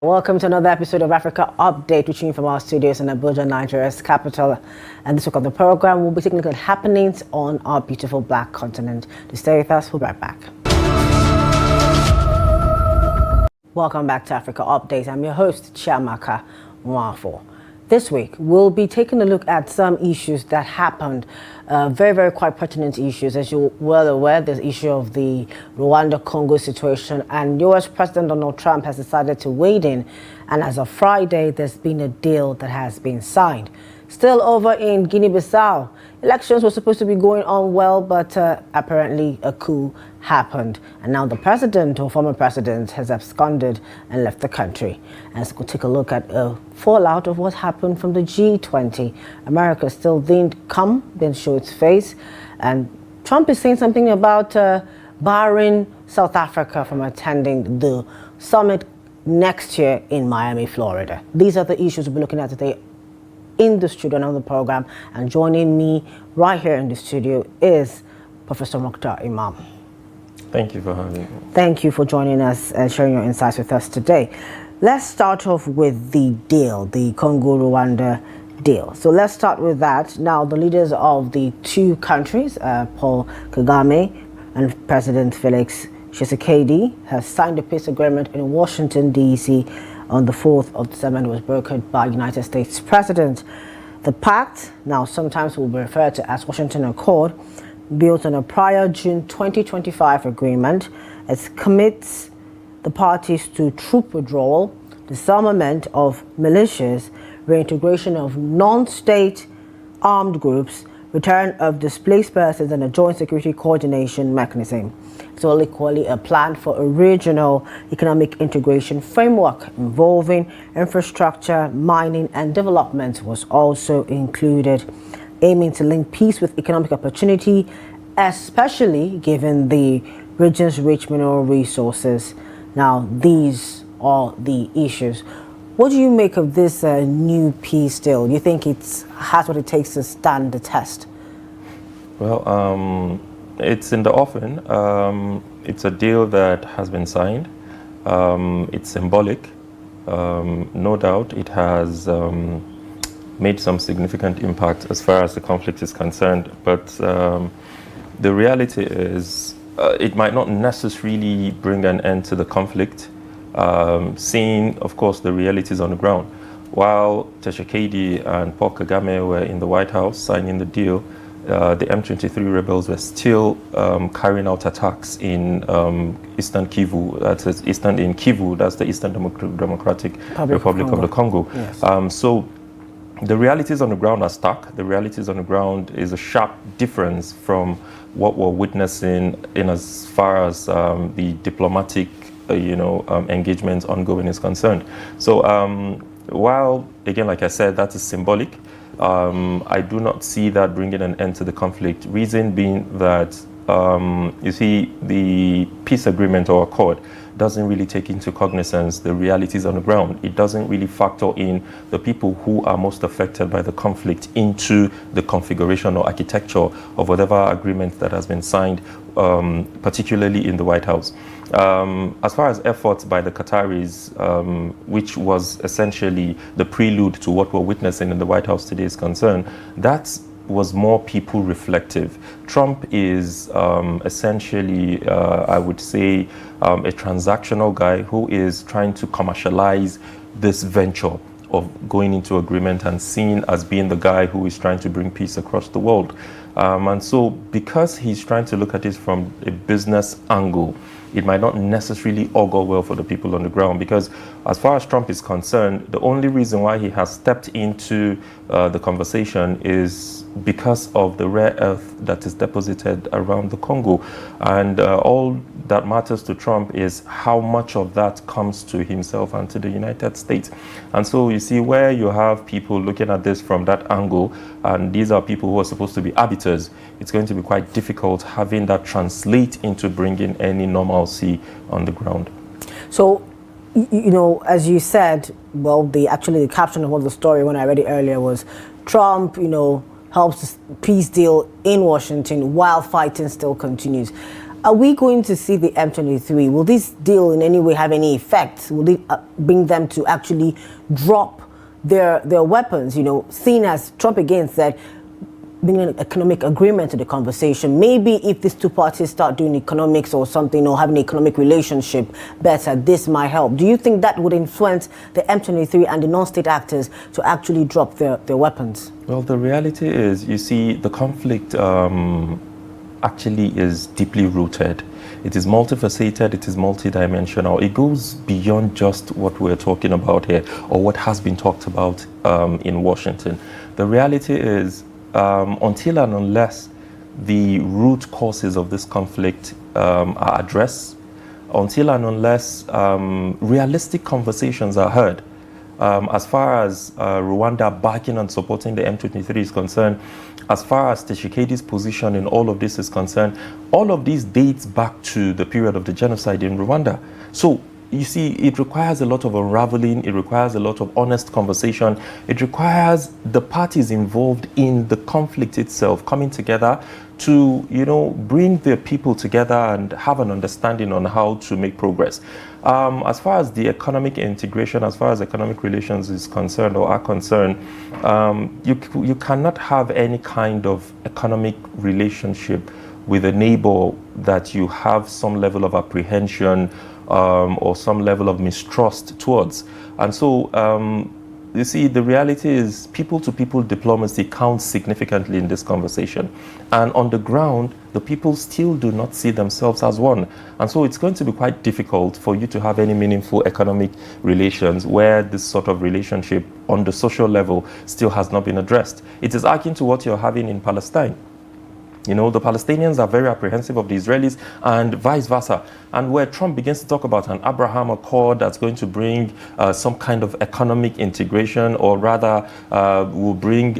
Welcome to another episode of Africa Update, reaching you from our studios in Abuja, Nigeria's capital. And this week on the program, we'll be taking a look at happenings on our beautiful black continent. To stay with us, we'll be right back. Welcome back to Africa Update. I'm your host, Chiamaka Nwafor. This week, we'll be taking a look at some issues that happened, very quite pertinent issues. As you're well aware, the issue of the Rwanda-Congo situation, and US President Donald Trump has decided to wade in, and as of Friday, there's been a deal that has been signed. Still over in Guinea Bissau, elections were supposed to be going on well, but apparently a coup happened. And now the president or former president has absconded and left the country. And so we'll take a look at a fallout of what happened from the G20. America still didn't show its face. And Trump is saying something about barring South Africa from attending the summit next year in Miami, Florida. These are the issues we'll be looking at today in the studio on the program, and joining me right here in the studio is Professor Mukhtar Imam. Thank you for having me. Thank you for joining us and sharing your insights with us today. Let's start off with the deal, the Congo-Rwanda deal. So let's start with that. Now, the leaders of the two countries, Paul Kagame and President Felix Tshisekedi, have signed a peace agreement in Washington, D.C. on the 4th of December, and was brokered by United States President. The pact, now sometimes will be referred to as Washington Accord, built on a prior June 2025 agreement. It commits the parties to troop withdrawal, disarmament of militias, reintegration of non-state armed groups, return of displaced persons, and a joint security coordination mechanism. So equally a plan for a regional economic integration framework involving infrastructure, mining, and development was also included, aiming to link peace with economic opportunity, especially given the region's rich mineral resources. Now, these are the issues. What do you make of this new peace deal? Do you think it has what it takes to stand the test? Well, it's in the offing. It's a deal that has been signed. It's symbolic. No doubt it has made some significant impact as far as the conflict is concerned. But the reality is it might not necessarily bring an end to the conflict, seeing, of course, the realities on the ground. While Tshisekedi and Paul Kagame were in the White House signing the deal, the M23 rebels were still carrying out attacks in Eastern Kivu, that's the Eastern Democratic Republic of the Congo. Yes. So the realities on the ground are stark. The realities on the ground is a sharp difference from what we're witnessing in as far as the diplomatic engagement ongoing is concerned. So while, again, like I said, that is symbolic, I do not see that bringing an end to the conflict. Reason being that, you see, the peace agreement or accord doesn't really take into cognizance the realities on the ground. It doesn't really factor in the people who are most affected by the conflict into the configuration or architecture of whatever agreement that has been signed, particularly in the White House. As far as efforts by the Qataris, which was essentially the prelude to what we're witnessing in the White House today is concerned, that was more people reflective. Trump is essentially, I would say, a transactional guy who is trying to commercialize this venture of going into agreement and seen as being the guy who is trying to bring peace across the world. And so because he's trying to look at it from a business angle, it might not necessarily augur well for the people on the ground, because as far as Trump is concerned, the only reason why he has stepped into the conversation is because of the rare earth that is deposited around the Congo. And all that matters to Trump is how much of that comes to himself and to the United States. And so you see where you have people looking at this from that angle, and these are people who are supposed to be arbiters, it's going to be quite difficult having that translate into bringing any normalcy on the ground. So, as you said, well, the caption of the story when I read it earlier was Trump, helps peace deal in Washington while fighting still continues. Are we going to see the M23? Will this deal in any way have any effect? Will it bring them to actually drop their weapons? You know, seen as Trump again said, bringing an economic agreement to the conversation. Maybe if these two parties start doing economics or something, or having an economic relationship better, this might help. Do you think that would influence the M23 and the non-state actors to actually drop their weapons? Well, the reality is, you see, the conflict actually is deeply rooted. It is multifaceted, it is multidimensional. It goes beyond just what we're talking about here or what has been talked about in Washington. The reality is, until and unless the root causes of this conflict are addressed, until and unless realistic conversations are heard, as far as Rwanda backing and supporting the M23 is concerned, as far as Tshisekedi's position in all of this is concerned, all of these dates back to the period of the genocide in Rwanda. So you see, it requires a lot of unraveling, it requires a lot of honest conversation, it requires the parties involved in the conflict itself coming together to, you know, bring the people together and have an understanding on how to make progress. As far as the economic integration, as far as economic relations is concerned or are concerned, you cannot have any kind of economic relationship with a neighbor that you have some level of apprehension or some level of mistrust towards. And so, you see, the reality is people-to-people diplomacy counts significantly in this conversation. And on the ground, the people still do not see themselves as one. And so it's going to be quite difficult for you to have any meaningful economic relations where this sort of relationship on the social level still has not been addressed. It is akin to what you're having in Palestine. You know, the Palestinians are very apprehensive of the Israelis and vice versa. And where Trump begins to talk about an Abraham Accord that's going to bring some kind of economic integration, or rather will bring,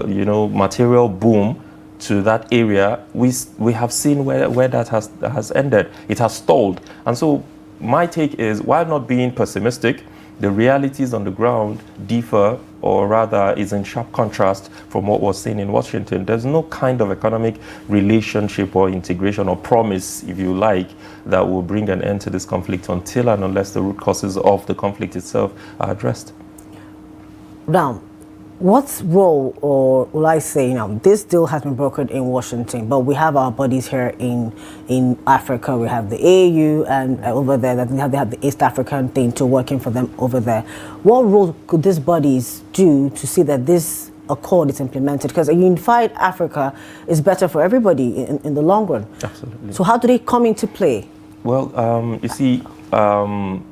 you know, material boom to that area, we have seen where that has ended. It has stalled. And so my take is, while not being pessimistic, the realities on the ground differ, or rather is in sharp contrast from what was seen in Washington. There's no kind of economic relationship or integration or promise, if you like, that will bring an end to this conflict until and unless the root causes of the conflict itself are addressed. Now, what role, or will I say, you know, this deal has been brokered in Washington, but we have our buddies here in Africa. We have the AU, and over there, they have the East African thing too, working for them over there. What role could these bodies do to see that this accord is implemented? Because a unified Africa is better for everybody in the long run. Absolutely. So how do they come into play? Well, you see,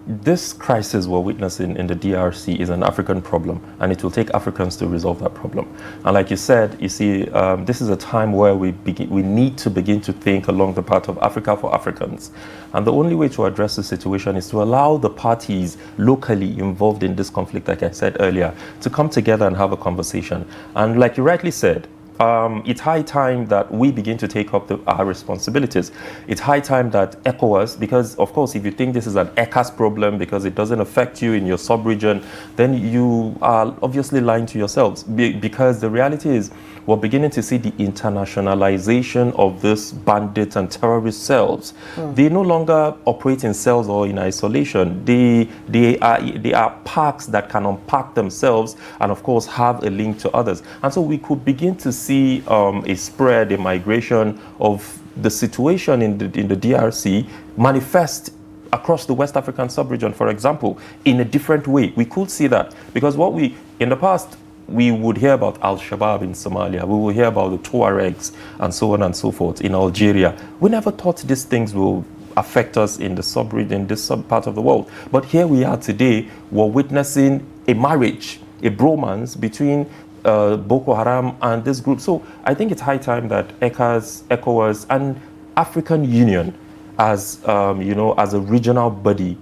this crisis we're witnessing in the DRC is an African problem, and it will take Africans to resolve that problem. And like you said, you see, this is a time where we need to begin to think along the path of Africa for Africans. And the only way to address the situation is to allow the parties locally involved in this conflict, like I said earlier, to come together and have a conversation. And like you rightly said, it's high time that we begin to take up our responsibilities. It's high time that ECOWAS, because of course, if you think this is an ECAS problem because it doesn't affect you in your sub-region, then you are obviously lying to yourselves. Because the reality is, we're beginning to see the internationalization of these bandits and terrorist cells. They no longer operate in cells or in isolation. They are packs that can unpack themselves and of course have a link to others. And so we could begin to see a spread, a migration of the situation in the DRC manifest across the West African sub-region, for example, in a different way. We could see that because in the past, we would hear about Al-Shabaab in Somalia, we would hear about the Tuaregs and so on and so forth in Algeria. We never thought these things will affect us in the sub-region, this sub-part of the world. But here we are today, we're witnessing a marriage, a bromance between Boko Haram and this group. So I think it's high time that ECOWAS and African Union as as a regional body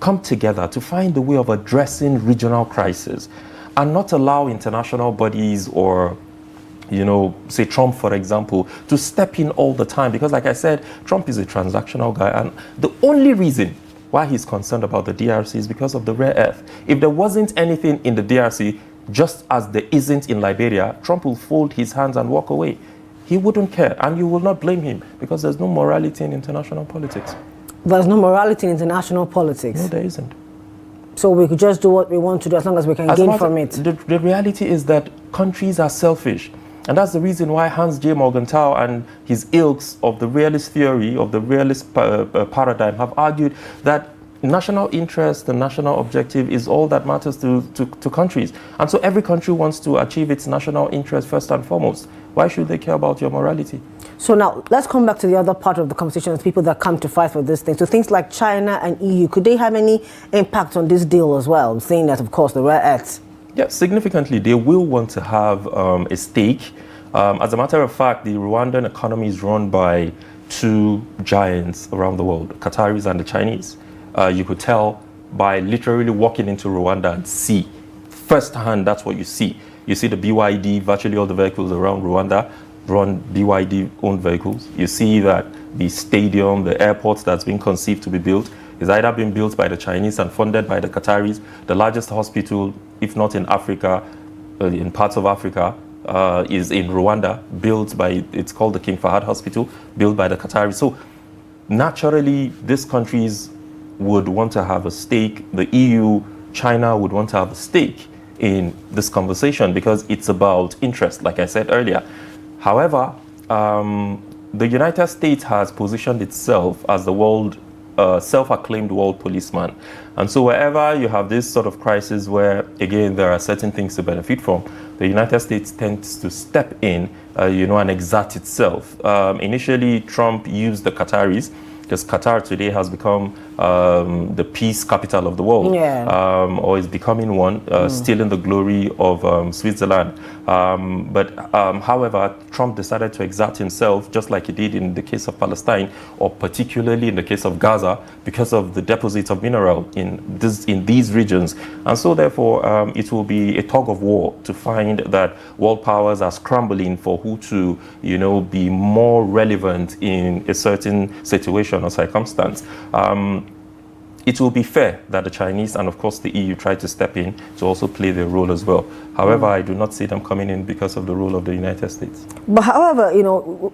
come together to find a way of addressing regional crises and not allow international bodies or say Trump, for example, to step in all the time. Because like I said, Trump is a transactional guy, and the only reason why he's concerned about the DRC is because of the rare earth. If there wasn't anything in the DRC, just as there isn't in Liberia, Trump will fold his hands and walk away. he wouldn't care, and you will not blame him because there's no morality in international politics. There's no morality in international politics? No, there isn't. So we could just do what we want to do as long as we can gain from it? The reality is that countries are selfish. And that's the reason why Hans J. Morgenthau and his ilks of the realist theory, of the realist paradigm, have argued that national interest and national objective is all that matters to countries. And so every country wants to achieve its national interest first and foremost. Why should they care about your morality? So now, let's come back to the other part of the conversation, of people that come to fight for this thing. So things like China and EU, could they have any impact on this deal as well, seeing that, of course, the rare earths? Yeah, significantly, they will want to have a stake. As a matter of fact, the Rwandan economy is run by two giants around the world, Qataris and the Chinese. You could tell by literally walking into Rwanda and see firsthand. That's what you see. You see the BYD, virtually all the vehicles around Rwanda run BYD-owned vehicles. You see that the stadium, the airport that's being conceived to be built is either being built by the Chinese and funded by the Qataris. The largest hospital, if not in Africa, in parts of Africa, is in Rwanda, built by, it's called the King Fahad Hospital, built by the Qataris. So naturally, these countries would want to have a stake. The EU, China would want to have a stake in this conversation because it's about interest, like I said earlier. However, the United States has positioned itself as the world self-acclaimed world policeman. And so wherever you have this sort of crisis where, again, there are certain things to benefit from, the United States tends to step in, and exert itself. Initially, Trump used the Qataris, because Qatar today has become the peace capital of the world, or is becoming one, still in the glory of Switzerland. However, Trump decided to exert himself, just like he did in the case of Palestine, or particularly in the case of Gaza, because of the deposits of mineral in these regions. And so therefore, it will be a tug of war to find that world powers are scrambling for who to, be more relevant in a certain situation or circumstance. It will be fair that the Chinese and, of course, the EU try to step in to also play their role as well. However, I do not see them coming in because of the role of the United States. But however,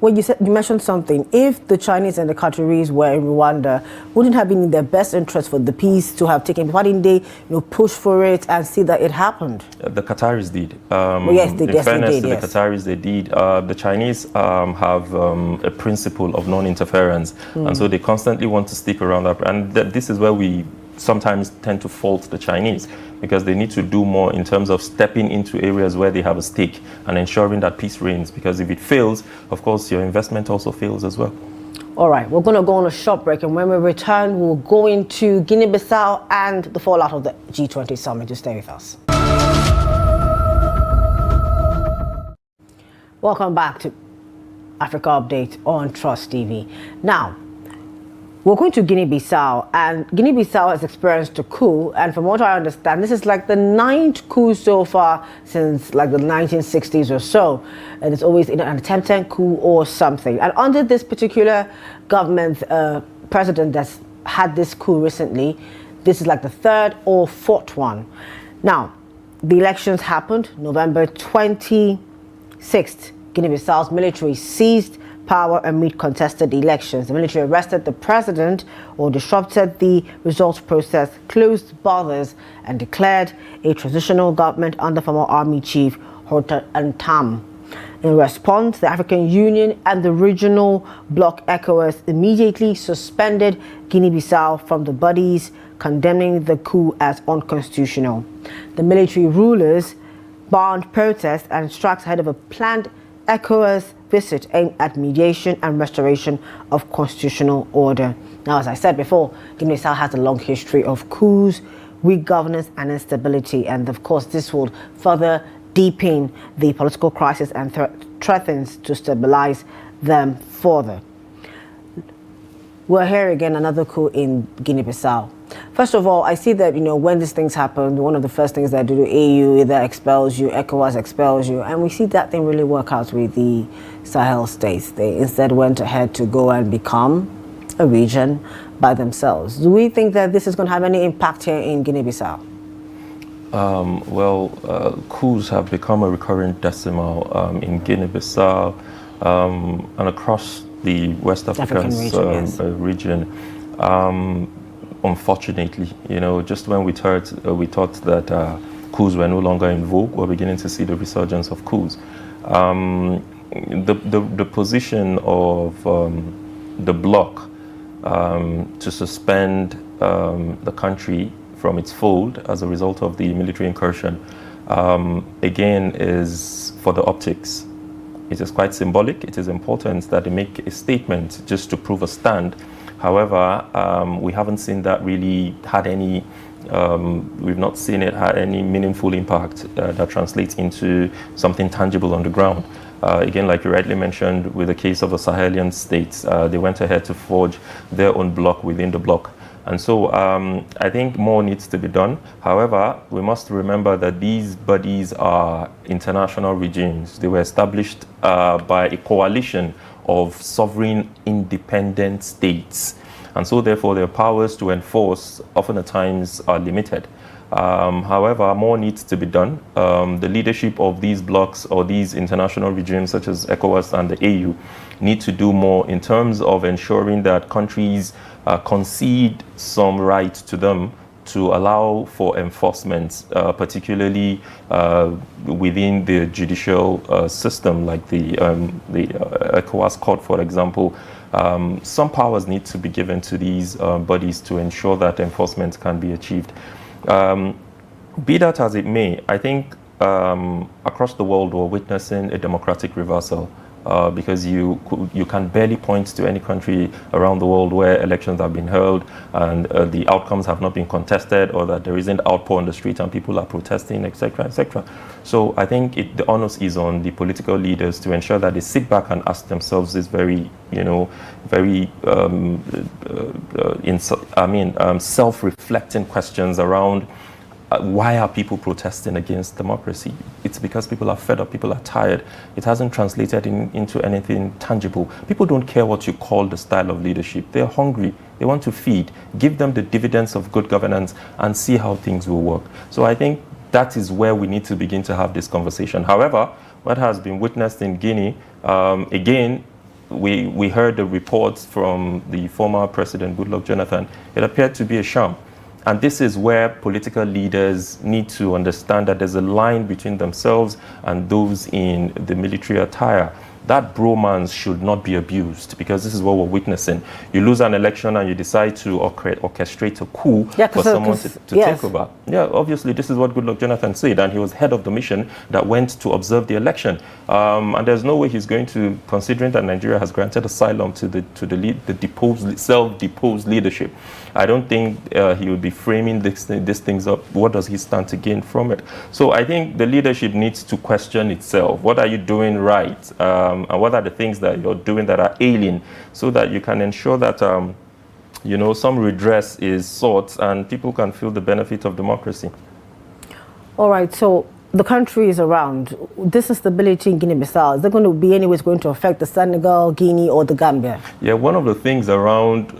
when you mentioned something, if the Chinese and the Qataris were in Rwanda, wouldn't have been in their best interest for the peace to have taken? Why didn't they, push for it and see that it happened? The Qataris did. Yes, they did. In fairness to the Qataris, they did. The Chinese have a principle of non-interference, and so they constantly want to stick around that. And this is where we sometimes tend to fault the Chinese, because they need to do more in terms of stepping into areas where they have a stake and ensuring that peace reigns, because if it fails, of course, your investment also fails as well. All right, we're going to go on a short break, and when we return, we'll go into Guinea-Bissau and the fallout of the G20 Summit. Just stay with us. Welcome back to Africa Update on Trust TV. Now, we're going to Guinea-Bissau, and Guinea-Bissau has experienced a coup, and from what I understand, this is like the 9th coup so far since like the 1960s or so, and it's always an attempted coup or something. And under this particular government, president that's had this coup recently, this is like the 3rd or 4th one. Now, the elections happened November 26th. Guinea-Bissau's military seized power amid contested elections. The military arrested the president or disrupted the results process, closed borders, and declared a transitional government under former army chief Horta Ntam. In response, the African Union and the regional bloc ECOWAS immediately suspended Guinea-Bissau from the bodies, condemning the coup as unconstitutional. The military rulers banned protests and strikes ahead of a planned ECOWAS visit aimed at mediation and restoration of constitutional order. Now, as I said before, Guinea-Bissau has a long history of coups, weak governance and instability, and of course this will further deepen the political crisis and threatens to stabilize them further. We're here again, another coup in Guinea-Bissau. First of all, I see that, when these things happen, one of the first things that do, the AU either expels you, ECOWAS expels you, and we see that thing really work out with the Sahel states. They instead went ahead to go and become a region by themselves. Do we think that this is going to have any impact here in Guinea-Bissau? Coups have become a recurrent decimal in Guinea-Bissau. and across the West African region. Unfortunately, just when we thought that coups were no longer in vogue, we're beginning to see the resurgence of coups. The position of the bloc to suspend the country from its fold as a result of the military incursion, again, is for the optics. It is quite symbolic. It is important that they make a statement just to prove a stand. However, we haven't seen that really had any, we've not seen it had any meaningful impact that translates into something tangible on the ground. Again, like you rightly mentioned, with the case of the Sahelian states, they went ahead to forge their own bloc within the bloc. And so I think more needs to be done. However, we must remember that these bodies are international regimes. They were established by a coalition of sovereign independent states. And so therefore their powers to enforce often at times are limited. However, more needs to be done. The leadership of these blocs or these international regimes such as ECOWAS and the AU need to do more in terms of ensuring that countries concede some right to them to allow for enforcement, particularly within the judicial system, like the ECOWAS court, for example. Some powers need to be given to these bodies to ensure that enforcement can be achieved. Be that as it may, I think across the world we're witnessing a democratic reversal. Because you can barely point to any country around the world where elections have been held and the outcomes have not been contested, or that there isn't outpour on the street and people are protesting, etc., etc. So I think the onus is on the political leaders to ensure that they sit back and ask themselves this very, self-reflecting questions around why are people protesting against democracy? It's because people are fed up, people are tired. It hasn't translated into anything tangible. People don't care what you call the style of leadership. They're hungry. They want to feed. Give them the dividends of good governance and see how things will work. So I think that is where we need to begin to have this conversation. However, what has been witnessed in Guinea, again, we heard the reports from the former President Goodluck Jonathan. It appeared to be a sham. And this is where political leaders need to understand that there's a line between themselves and those in the military attire. That bromance should not be abused, because this is what we're witnessing. You lose an election and you decide to orchestrate a coup for someone to take over. Yeah, obviously this is what Goodluck Jonathan said, and he was head of the mission that went to observe the election. And there's no way he's going to, considering that Nigeria has granted asylum to the self-deposed leadership, I don't think he would be framing these things up. What does he stand to gain from it? So I think the leadership needs to question itself. What are you doing right? And what are the things that you're doing that are ailing, so that you can ensure that some redress is sought and people can feel the benefit of democracy. All right, so the country is around. This instability in Guinea-Bissau, is there going to be anyways going to affect the Senegal, Guinea, or the Gambia? Yeah, one of the things around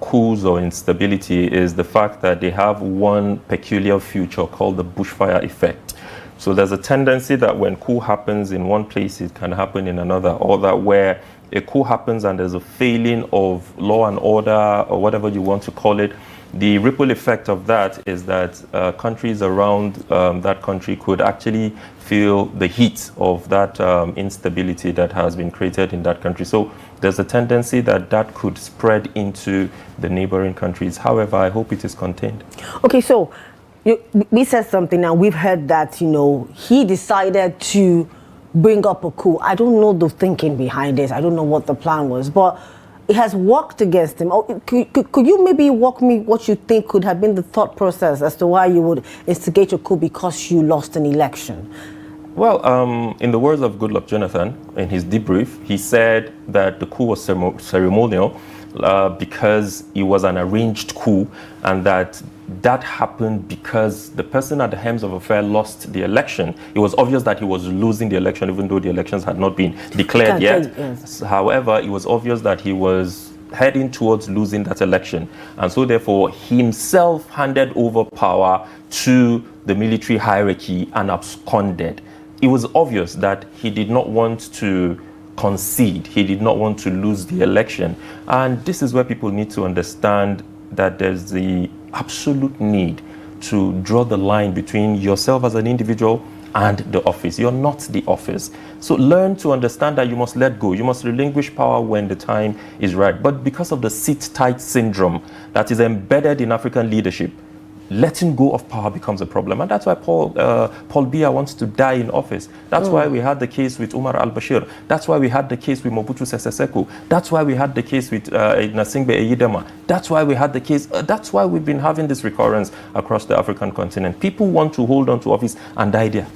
coups or instability is the fact that they have one peculiar feature called the bushfire effect. So there's a tendency that when coup happens in one place, it can happen in another, or that where a coup happens and there's a failing of law and order, or whatever you want to call it, the ripple effect of that is that countries around that country could actually feel the heat of that instability that has been created in that country. So there's a tendency that could spread into the neighboring countries. However, I hope it is contained. Okay, so we said something now. We've heard that, he decided to bring up a coup. I don't know the thinking behind this. I don't know what the plan was, but it has worked against him. Could you maybe walk me what you think could have been the thought process as to why you would instigate a coup because you lost an election? Well, in the words of Goodluck Jonathan, in his debrief, he said that the coup was ceremonial because it was an arranged coup, and that happened because the person at the helm of affairs lost the election. It was obvious that he was losing the election, even though the elections had not been declared yet. Yes. However, it was obvious that he was heading towards losing that election. And so therefore, he himself handed over power to the military hierarchy and absconded. It was obvious that he did not want to concede. He did not want to lose the election. And this is where people need to understand that there's the absolute need to draw the line between yourself as an individual and the office. You're not the office. So learn to understand that you must let go. You must relinquish power when the time is right. But because of the sit-tight syndrome that is embedded in African leadership, letting go of power becomes a problem. And that's why Paul Biya wants to die in office. That's why we had the case with Umar al-Bashir. That's why we had the case with Mobutu Sese Seko. That's why we had the case with Nasingbe Eyidema. That's why we had the case. That's why we've been having this recurrence across the African continent. People want to hold on to office and die there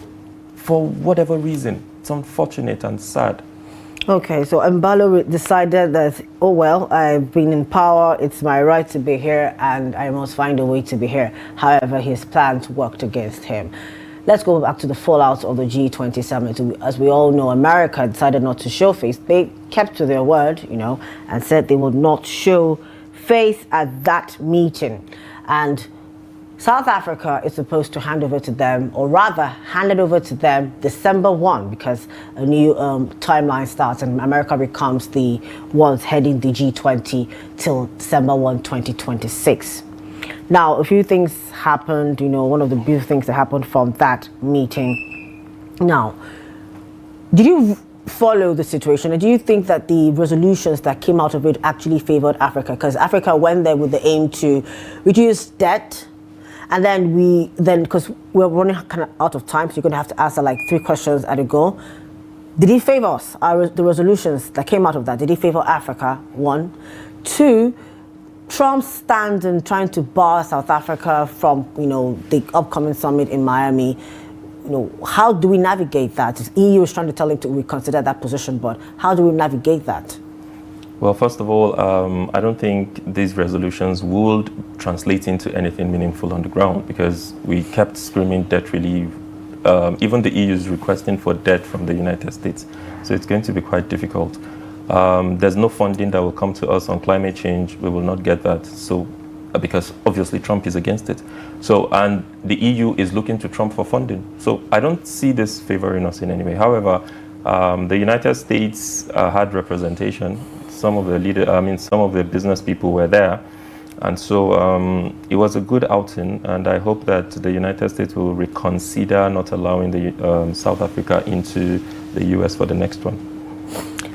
for whatever reason. It's unfortunate and sad. Okay, so Mbalo decided that, oh well, I've been in power, it's my right to be here, and I must find a way to be here. However, his plans worked against him. Let's go back to the fallout of the G20 Summit. As we all know, America decided not to show face. They kept to their word, and said they would not show face at that meeting. And South Africa is supposed to hand over to them, or rather hand it over to them December 1, because a new timeline starts and America becomes the ones heading the G20 till December 1, 2026. Now, a few things happened, one of the beautiful things that happened from that meeting. Now, did you follow the situation, and do you think that the resolutions that came out of it actually favored Africa? Because Africa went there with the aim to reduce debt. And then because we're running kind of out of time, so you're going to have to answer like 3 questions at a go. Did it favor us? The resolutions that came out of that, did it favor Africa? 1. 2, Trump's stand in trying to bar South Africa from, the upcoming summit in Miami. How do we navigate that? The EU is trying to tell him to reconsider that position, but how do we navigate that? Well, first of all, I don't think these resolutions would translate into anything meaningful on the ground, because we kept screaming debt relief. Even the EU is requesting for debt from the United States. So it's going to be quite difficult. There's no funding that will come to us on climate change. We will not get that. So, because obviously Trump is against it. So, and the EU is looking to Trump for funding. So I don't see this favoring us in any way. However, the United States had representation. Some of the business people were there. And so it was a good outing, and I hope that the United States will reconsider not allowing the South Africa into the US for the next one.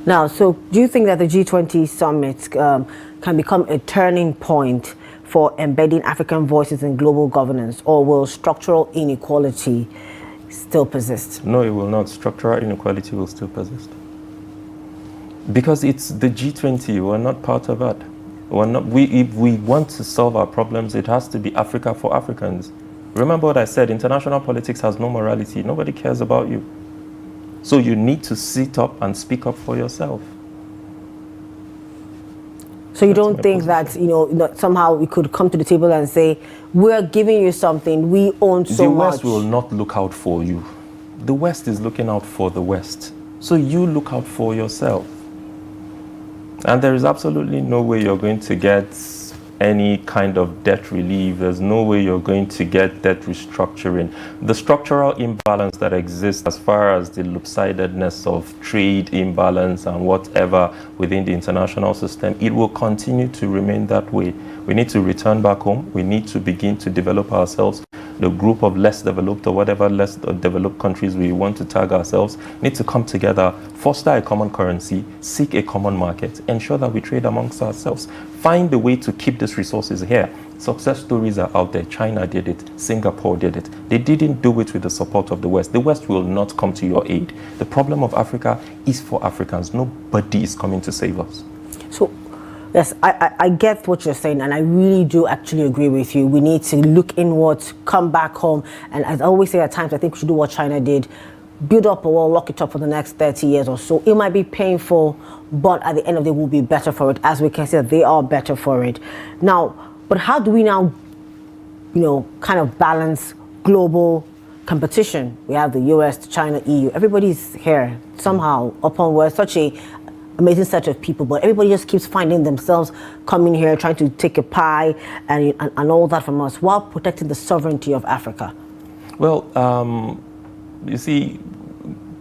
Now, so do you think that the G20 Summit can become a turning point for embedding African voices in global governance, or will structural inequality still persist? No, it will not. Structural inequality will still persist. Because it's the G20, we're not part of that. If we want to solve our problems, it has to be Africa for Africans. Remember what I said, international politics has no morality. Nobody cares about you. So you need to sit up and speak up for yourself. So you don't think that, somehow we could come to the table and say, we're giving you something, we own so much. The West will not look out for you. The West is looking out for the West. So you look out for yourself. And there is absolutely no way you're going to get any kind of debt relief. There's no way you're going to get debt restructuring. The structural imbalance that exists as far as the lopsidedness of trade imbalance and whatever within the international system, it will continue to remain that way. We need to return back home. We need to begin to develop ourselves. The group of less developed or whatever less developed countries we want to tag ourselves need to come together, foster a common currency, seek a common market, ensure that we trade amongst ourselves, find a way to keep these resources here. Success stories are out there. China did it. Singapore did it. They didn't do it with the support of the West. The West will not come to your aid. The problem of Africa is for Africans. Nobody is coming to save us. So, yes, I get what you're saying, and I really do actually agree with you. We need to look inwards, come back home, and as I always say at times, I think we should do what China did. Build up a wall, lock it up for the next 30 years or so. It might be painful, but at the end of the day, we'll be better for it. As we can see, that they are better for it. Now, but how do we now, kind of balance global competition? We have the US, China, EU. Everybody's here somehow upon we're such a amazing set of people, but everybody just keeps finding themselves coming here, trying to take a pie and all that from us, while protecting the sovereignty of Africa. Well, you see,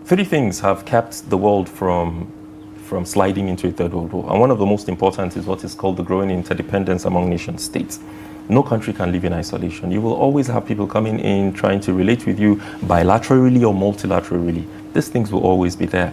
3 things have kept the world from from sliding into a third world war. And one of the most important is what is called the growing interdependence among nation states. No country can live in isolation. You will always have people coming in trying to relate with you bilaterally or multilaterally. These things will always be there.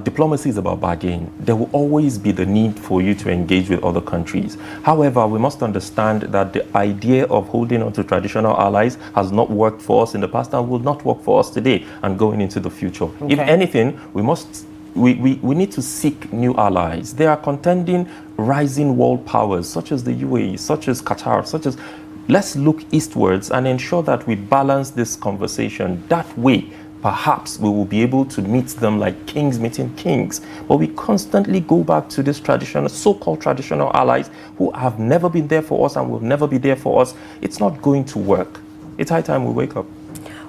Diplomacy is about bargaining. There will always be the need for you to engage with other countries. However, we must understand that the idea of holding on to traditional allies has not worked for us in the past and will not work for us today and going into the future. Okay. If anything, we need to seek new allies. They are contending rising world powers such as the UAE, such as Qatar, such as... Let's look eastwards and ensure that we balance this conversation. That way, perhaps we will be able to meet them like kings meeting kings. But we constantly go back to these traditional, so-called traditional allies who have never been there for us and will never be there for us. It's not going to work. It's high time we wake up.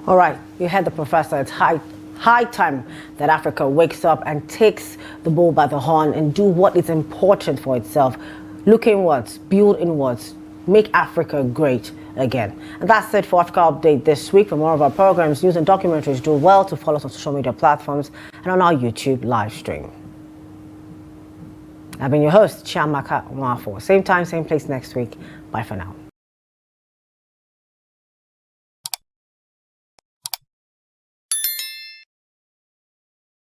All right, you heard the professor. It's high time that Africa wakes up and takes the bull by the horn and do what is important for itself. Look inwards, build inwards, make Africa great again. And that's it for Africa Update this week. For more of our programs, news and documentaries, do well to follow us on social media platforms and on our YouTube live stream. I've been your host, Chiamaka Nwafor. Same time, same place next week. Bye for now.